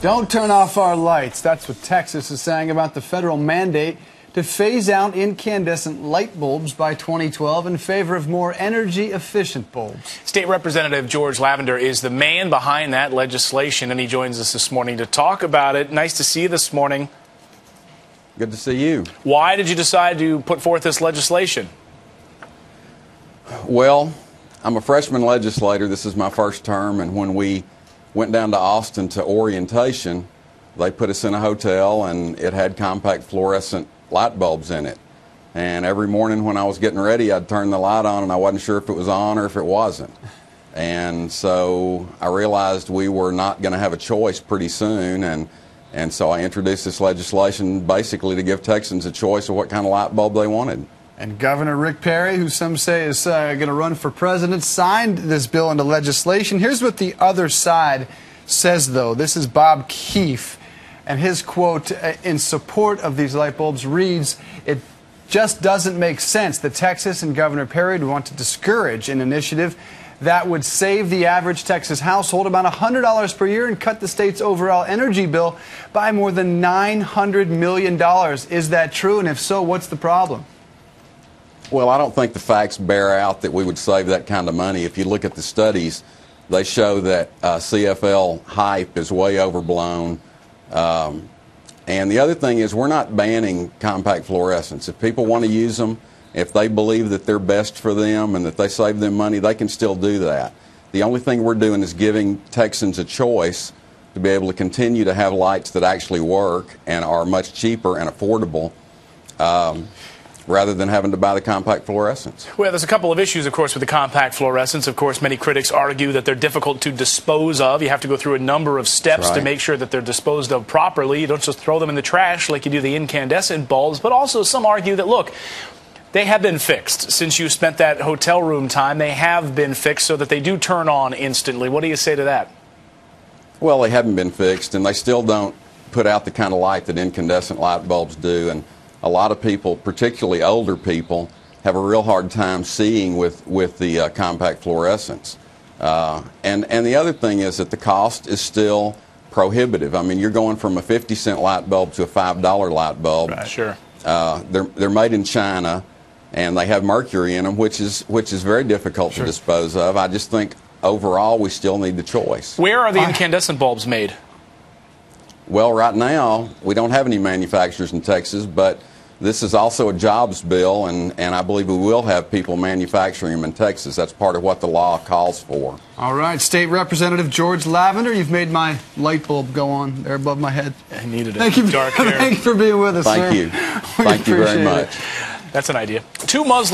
Don't turn off our lights. That's what Texas is saying about the federal mandate to phase out incandescent light bulbs by 2012 in favor of more energy-efficient bulbs. State Representative George Lavender is the man behind that legislation, and he joins us this morning to talk about it. Nice to see you this morning. Good to see you. Why did you decide to put forth this legislation? Well, I'm a freshman legislator. This is my first term, and when we went down to Austin to orientation, they put us in a hotel, and it had compact fluorescent light bulbs in it. And every morning when I was getting ready, I'd turn the light on, and I wasn't sure if it was on or if it wasn't. And so I realized we were not going to have a choice pretty soon, and so I introduced this legislation basically to give Texans a choice of what kind of light bulb they wanted. And Governor Rick Perry, who some say is going to run for president, signed this bill into legislation. Here's what the other side says, though. This is Bob Keefe, and his quote in support of these light bulbs reads, "It just doesn't make sense that Texas and Governor Perry would want to discourage an initiative that would save the average Texas household about $100 per year and cut the state's overall energy bill by more than $900 million. Is that true? And if so, what's the problem?" Well, I don't think the facts bear out that we would save that kind of money. If you look at the studies, they show that CFL hype is way overblown. And the other thing is, we're not banning compact fluorescents. If people want to use them, if they believe that they're best for them and that they save them money, they can still do that. The only thing we're doing is giving Texans a choice to be able to continue to have lights that actually work and are much cheaper and affordable, rather than having to buy the compact fluorescents. Well, there's a couple of issues, of course, with the compact fluorescents. Of course, many critics argue that they're difficult to dispose of. You have to go through a number of steps to make sure that they're disposed of properly. You don't just throw them in the trash like you do the incandescent bulbs. But also some argue that, look, they have been fixed. Since you spent that hotel room time, they have been fixed so that they do turn on instantly. What do you say to that? Well, they haven't been fixed, and they still don't put out the kind of light that incandescent light bulbs do. And a lot of people, particularly older people, have a real hard time seeing with the compact fluorescents. And the other thing is that the cost is still prohibitive. I mean, you're going from a 50-cent light bulb to a $5 light bulb. Right. Sure. They're made in China, and they have mercury in them, which is very difficult to dispose of. I just think overall we still need the choice. Where are the incandescent bulbs made? Well, right now we don't have any manufacturers in Texas, but this is also a jobs bill, and I believe we will have people manufacturing them in Texas. That's part of what the law calls for. All right, State Representative George Lavender, you've made my light bulb go on there above my head. I needed it. Thank you. Dark hair. Thank you for being with us, Thank sir. you. Thank you very much. That's an idea. Two Muslim